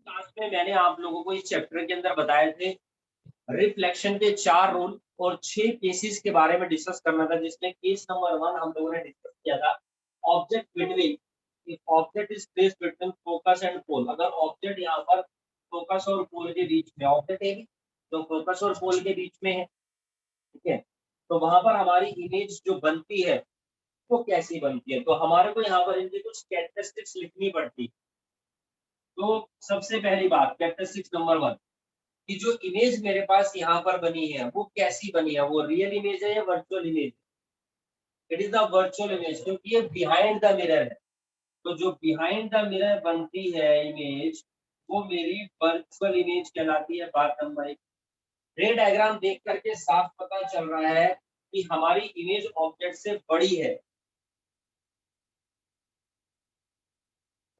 Class में मैंने आप लोगों को इस चैप्टर के अंदर बताए थे रिफ्लेक्शन के 4 रूल और 6 केसेस के बारे में डिस्कस करना था, जिसमें केस नंबर 1 हम लोगों ने डिस्कस किया था। Object between, if object is placed between focus and pole, अगर ऑब्जेक्ट यहाँ पर फोकस और पोल के बीच में, ऑब्जेक्ट है तो फोकस और पोल के बीच में है, ठीक है, तो वहां पर हमारी इमेज जो बनती है वो कैसी बनती है, तो हमारे को यहाँ पर इनकी कुछ कैरेक्टरिस्टिक्स लिखनी पड़ती। तो सबसे पहली बात कैरेक्टरिस्टिक्स नंबर 1 कि जो इमेज मेरे पास यहाँ पर बनी है वो कैसी बनी है, वो रियल इमेज है या virtual image. It is the virtual image, क्योंकि ये बिहाइंड द मिरर है। तो जो बिहाइंड द मिरर बनती है इमेज, वो मेरी वर्चुअल इमेज कहलाती है। बात नंबर 1, रे डायग्राम देख करके साफ पता चल रहा है कि हमारी इमेज ऑब्जेक्ट से बड़ी है,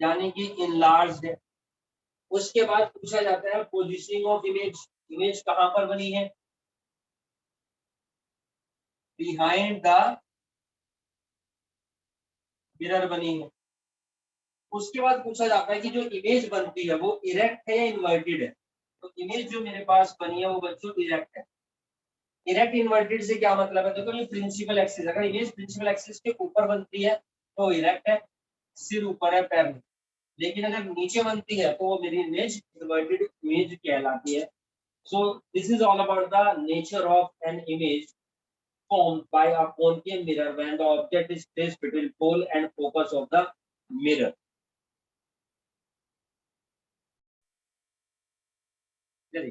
यानी कि इनलार्ज्ड है। उसके बाद पूछा जाता है पोजीशनिंग ऑफ इमेज, इमेज कहां पर बनी है, बिहाइंड द मिरर बनी है। उसके बाद पूछा जाता है कि जो इमेज बनती है वो इरेक्ट है या इन्वर्टेड है। तो इमेज जो मेरे पास बनी है वो बच्चों इरेक्ट है। इरेक्ट इन्वर्टेड से क्या मतलब है, देखो ये प्रिंसिपल एक्सिस, अगर इमेज प्रिंसिपल एक्सिस के ऊपर बनती है तो इरेक्ट है, सिर ऊपर है, पैर, लेकिन अगर नीचे बनती है तो वो मेरी इमेज इन्वर्टेड इमेज कहलाती है। So this is all about the nature of an image formed by a concave mirror when the object is placed between pole and focus of the mirror. चलिए,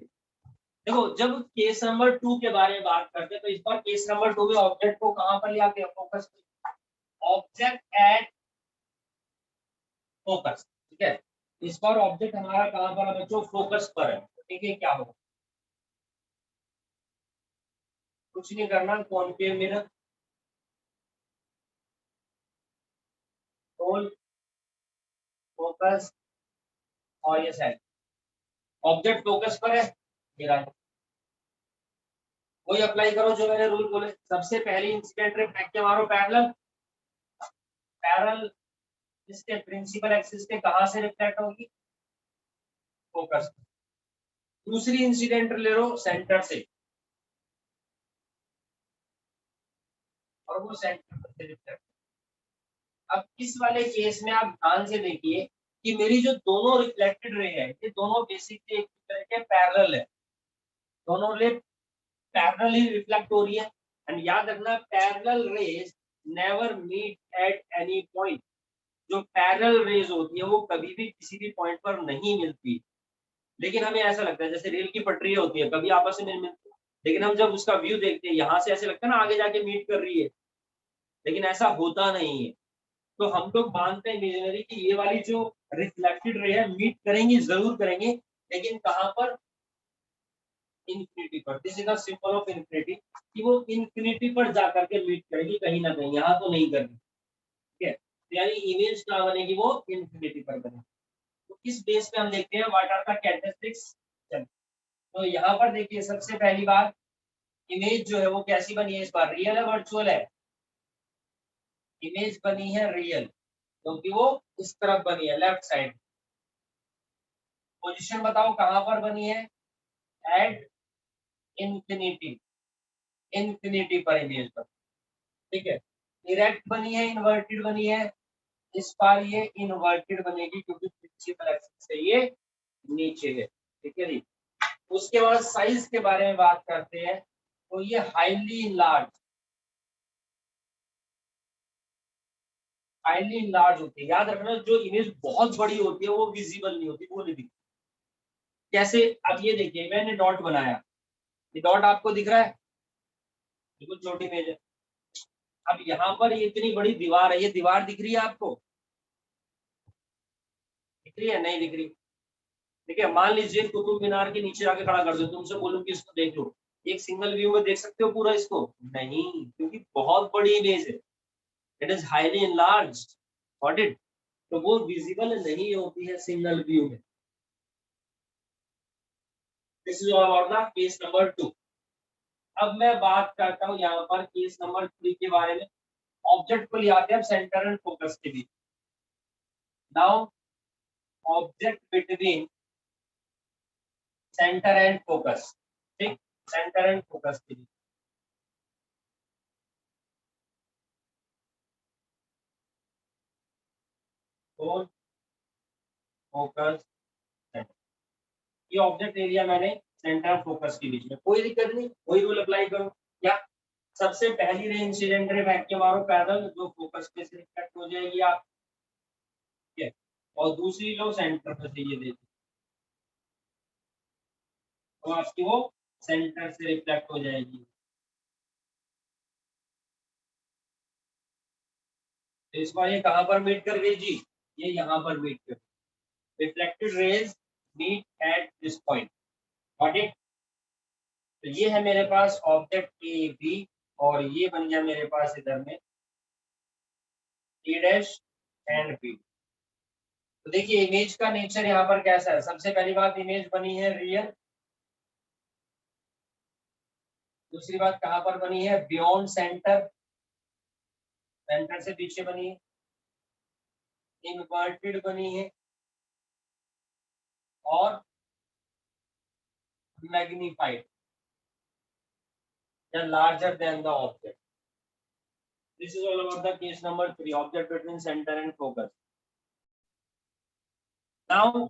देखो जब केस नंबर 2 के बारे में बात करते हैं तो इस बार केस नंबर 2 में ऑब्जेक्ट को कहां पर ले आते हैं, फोकस पे। ऑब्जेक्ट एट फोकस, ठीक है, इस बार ऑब्जेक्ट हमारा कहां पर है बच्चों, फोकस पर है। ठीक है, क्या होगा, कुछ नहीं करना, कॉनकेव मिरर, पोल, फोकस और ये साइड, ऑब्जेक्ट फोकस पर है, मेरा वही अप्लाई करो जो मैंने रूल बोले। सबसे पहली इंसिडेंट रे फेंक के मारो पैरेलल, पैरेलल इसके प्रिंसिपल एक्सिस के कहां से रिफ्लेक्ट होगी, फोकस। दूसरी इंसिडेंट ले लो सेंटर से, और वो सेंटर पर से रिफ्लेक्ट। अब इस वाले केस में आप ध्यान से देखिए कि मेरी जो दोनों रिफ्लेक्टेड रे है ये दोनों बेसिकली एक दूसरे के पैरेलल है, दोनों रे पैरेलल ही रिफ्लेक्ट हो रही है। एंड याद रखना parallel rays never meet at any point, जो पैरेलल रेज होती है वो कभी भी किसी भी पॉइंट पर नहीं मिलती। लेकिन हमें ऐसा लगता है जैसे रेल की पटरी होती है, कभी आपस में नहीं मिलती, लेकिन हम जब उसका व्यू देखते हैं यहाँ से ऐसे लगता है ना आगे जाके मीट कर रही है, लेकिन ऐसा होता नहीं है। तो हम लोग मानते हैं इमेजिनरी की ये वाली जो रिफ्लेक्टेड रे है मीट करेंगी, जरूर करेंगे, लेकिन कहाँ पर, इन्फिनिटी पर। This is the symbol of infinity, कि वो इन्फिनिटी पर जाकर के मीट करेगी, कहीं ना कहीं, यहाँ तो नहीं करेगी। ठीक है, यानी इमेज कहाँ बनेगी, वो इन्फिनिटी पर बनेगी। तो इस बेस पे हम देखते हैं व्हाट आर द कैरेक्टरिस्टिक्स। तो यहाँ पर देखिए सबसे पहली बात, इमेज जो है वो कैसी बनी है, इस बार रियल है वर्चुअल है, इमेज बनी है रियल, क्योंकि वो इस तरफ बनी है, लेफ्ट साइड। पोजीशन बताओ कहां पर बनी है, एट इंफिनिटी, इंफिनिटी पर इमेज पर। ठीक है, इरेक्ट बनी है, इन्वर्टेड बनी है, इस बार ये इन्वर्टेड बनेगी क्योंकि प्रिंसिपल एक्सिस से ये नीचे है। ठीक है जी, उसके बाद साइज के बारे में बात करते हैं, तो ये हाईली लार्ज, हाईली लार्ज होती है। याद रखना जो इमेज बहुत बड़ी होती है वो विजिबल नहीं होती, वो नहीं दिखती। कैसे, अब ये देखिए मैंने डॉट बनाया, ये डॉट आपको दिख रहा है, बिल्कुल छोटी इमेज है। अब यहाँ पर ये इतनी बड़ी दीवार है, ये दीवार दिख रही है आपको, दिख रही है, नहीं दिख रही। ठीक है, मान लीजिए कुतुब मीनार के नीचे आके खड़ा कर दो, तुमसे बोलूं कि इसको देख लो, एक सिंगल व्यू में देख सकते हो पूरा इसको, नहीं, क्योंकि बहुत बड़ी इमेज है, it is highly enlarge, got it, तो वो विजिबल नहीं होती है सिंगल व्यू में। This is all about the case number 2। अब मैं बात करता हूँ यहाँ पर केस नंबर 3 के बारे में। ऑब्जेक्ट को ले आते हैं सेंटर एंड फोकस के बीच। Now object between centre and focus, ठीक, सेंटर एंड फोकस के लिए। फोकस, ये ऑब्जेक्ट एरिया मैंने सेंटर और फोकस के बीच में, कोई दिक्कत नहीं, वही रूल अप्लाई करो। क्या सबसे पहली रे इंसिडेंट रे फेंक के मारो पैदल, जो फोकस पे से रिफ्लेक्ट हो जाएगी आप, ठीक है, और दूसरी लो सेंटर पे से ये देती, तो आपकी वो सेंटर से रिफ्लेक्ट हो जाएगी। तो इस बार ये कहाँ पर मीट कर गई जी, ये यहाँ पर मीट कर, reflected rays meet at this point, got it. तो ये है मेरे पास ऑब्जेक्ट ए बी, और ये बन गया मेरे पास इधर में ए डैश एंड बी। तो देखिए इमेज का नेचर यहाँ पर कैसा है, सबसे पहली बात इमेज बनी है रियल, दूसरी बात कहाँ पर बनी है, बियॉन्ड सेंटर, सेंटर से पीछे बनी है, इनवर्टेड बनी है, और मैग्नीफाइड या larger than the object. This is all about the case number 3, object between centre and focus. Now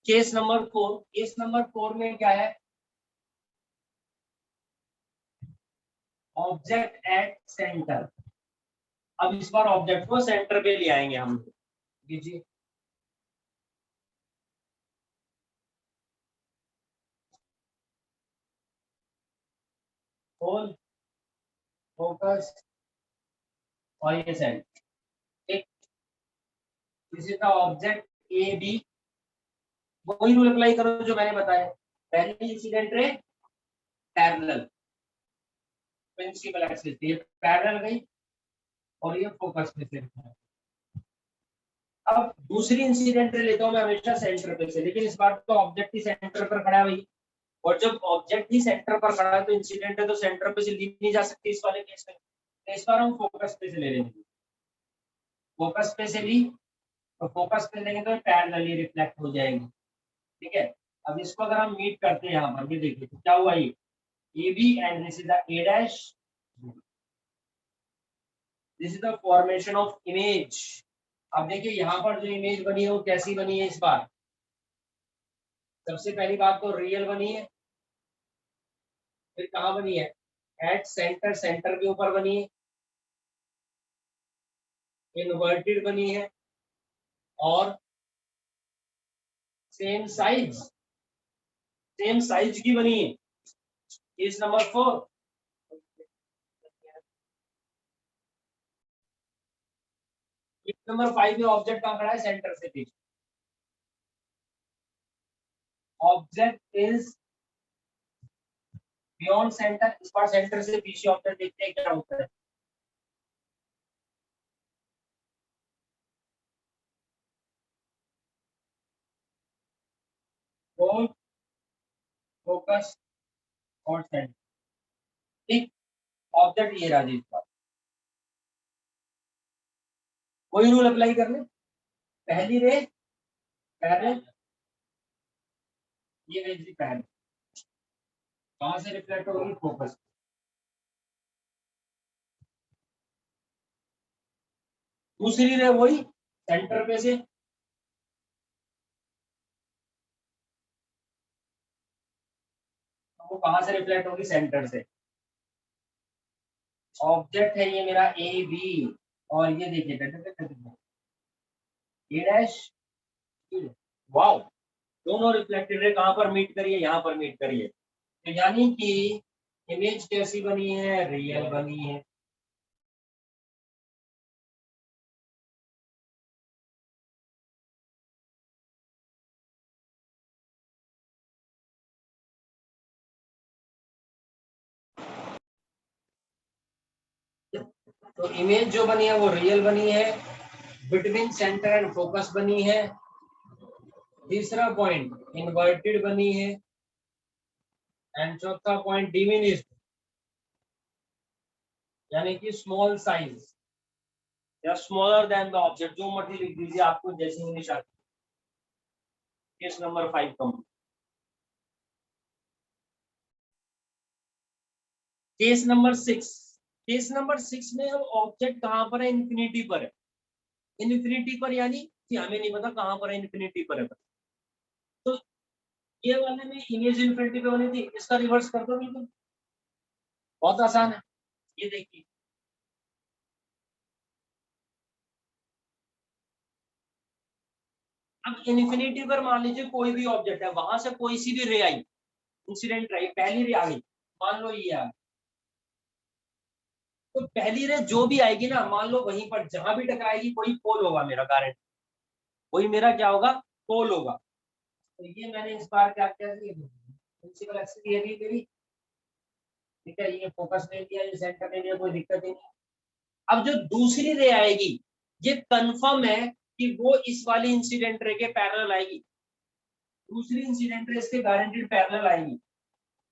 case number 4, case number 4 में क्या है, ऑब्जेक्ट एट सेंटर। अब इस बार ऑब्जेक्ट को सेंटर पे ले आएंगे हम, लीजिए होल, फोकस और ये सेंटर, एक किसी का ऑब्जेक्ट ए बी, वही रूल अप्लाई करो जो मैंने बताया, पहली incident ray parallel, principal axis ये पैरेलल गई, और ये फोकस पे से। अब दूसरी इंसिडेंट रे लेता हूं मैं हमेशा सेंटर पे से, लेकिन इस बार तो ऑब्जेक्ट ही सेंटर पर खड़ा है भाई, और जब ऑब्जेक्ट ही सेंटर पर खड़ा है तो इंसिडेंट है तो सेंटर पे से ली नहीं जा सकती इस वाले केस में, तो इस बार हम फोकस पे से ले लेंगे, फोकस पे से ली, तो फोकस पे लेंगे तो पैरेलली रिफ्लेक्ट हो जाएगी, ठीक है। अब इसको अगर हम मीट करते हैं यहाँ पर, ये देखिए तो क्या हुआ, ये A B and this is the A dash, this is the formation of image. अब देखिए यहाँ पर जो इमेज बनी है वो कैसी बनी है इस बार, सबसे पहली बात तो रियल बनी है, फिर कहाँ बनी है, एट सेंटर, सेंटर के ऊपर बनी है, इनवर्टेड बनी है, और सेम साइज, सेम साइज की बनी है। केस नंबर 4, केस नंबर 5 में ऑब्जेक्ट कहाँ खड़ा है, सेंटर से पीछे, ऑब्जेक्ट इज बियॉन्ड सेंटर, इस बार सेंटर से पीछे ऑब्जेक्ट, देखते हैं क्या होता है। गोल, फोकस और सेंटर, ठीक, ऑब्जेक्ट ये राजीव का, वही रूल अप्लाई कर ले, पहली रे पैरेलल, ये रे जी पैरेलल, कहां से रिफ्लेक्ट होगी, फोकस, दूसरी रे वही सेंटर पे से, वो कहां से रिफ्लेक्ट होगी, सेंटर से। ऑब्जेक्ट है ये मेरा ए बी, और ये देखिए ए डैश, वाओ, दोनों रिफ्लेक्टेड रे कहां पर मीट करिए, यहाँ पर मीट करिए, तो यानी कि इमेज कैसी बनी है, रियल बनी है। तो इमेज जो बनी है वो रियल बनी है, बिटवीन सेंटर एंड फोकस बनी है, तीसरा पॉइंट इनवर्टेड बनी है, एंड चौथा पॉइंट डिमिनिश्ड, यानी कि स्मॉल साइज या स्मॉलर देन द ऑब्जेक्ट, जो मर्जी लिख दीजिए आपको जैसी इंग्लिश आती है। केस नंबर 5 कम। केस नंबर 6, केस नंबर 6 में अब ऑब्जेक्ट कहां पर है, इन्फिनिटी पर है। इन्फिनिटी पर यानी कि हमें नहीं पता कहां पर है, इन्फिनिटी पर है। तो ये वाले में इमेज इन्फिनिटी पे होनी थी, इसका रिवर्स कर दो, बिल्कुल बहुत आसान है। ये देखिए अब इन्फिनिटी पर मान लीजिए कोई भी ऑब्जेक्ट है, वहां से कोई सी भी रे आई, इंसिडेंट रे, पहली रे आ गई, मान लो ये आ, तो पहली रे जो भी आएगी ना, मान लो वहीं पर जहां भी टकराएगी वही पोल होगा मेरा करंट, वही मेरा क्या होगा, पोल होगा। तो ये मैंने इस बार क्या किया, प्रिंसिपल एक्सिस ये भी मेरी, ठीक है, ये फोकस ले लिया, ये सेंटर ले लिया, कोई दिक्कत ही नहीं। अब जो दूसरी रे आएगी, ये कंफर्म है कि वो इस वाली इंसिडेंट रे के पैरेलल आएगी, दूसरी इंसिडेंट रे इसके गारंटेड पैरेलल आएगी।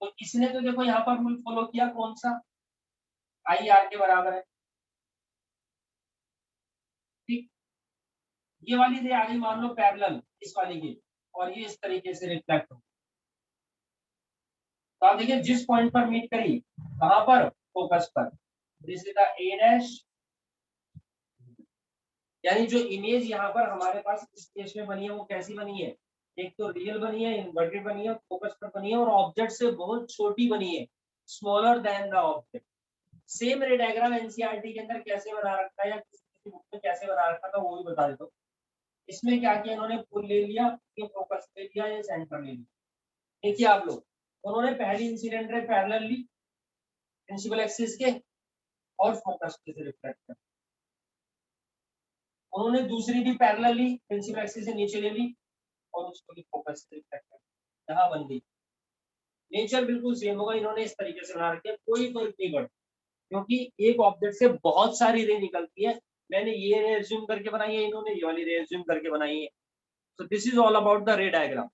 तो इसने तो देखो यहाँ पर रूल फॉलो किया, कौन सा, आई आर के बराबर है, ठीक। ये वाली रे आ गई मान लो पैरेलल इस वाली की, और ये इस तरीके से रिफ्लेक्ट हो, तो आप देखिए जिस पॉइंट पर मीट करी, कहां पर, फोकस पर, this is the A dash, यानी जो इमेज यहाँ पर हमारे पास इस केस में बनी है वो कैसी बनी है, एक तो रियल बनी है, इन्वर्टेड बनी है, फोकस पर बनी है, और ऑब्जेक्ट से बहुत छोटी बनी है, smaller than the object. Same रे डायग्राम एनसीईआरटी के अंदर कैसे बना रखा है या किसी बुक में कैसे बना रखा था वो भी बता देता हूँ। इसमें क्या किया इन्होंने, फुल ले लिया, ये फोकस ले लिया, ये सेंटर ले लिया। देखिए आप लोग, उन्होंने पहली इंसिडेंट रे पैरेलल ली प्रिंसिपल एक्सिस के और फोकस के रिफ्लेक्ट कर, उन्होंने दूसरी भी पैरेलल ली प्रिंसिपल एक्सिस से नीचे ले ली और उसको भी फोकस से रिफ्लेक्ट कर, यहाँ बन गई। नेचर बिल्कुल सेम होगा, इन्होंने इस तरीके से बना रखा है, कोई फर्क नहीं पड़ता, क्योंकि एक ऑब्जेक्ट से बहुत सारी रे निकलती है। मैंने ये रे एज्यूम करके बनाई है, इन्होंने ये वाली रे एज्यूम करके बनाई है। So this is all about the ray diagram.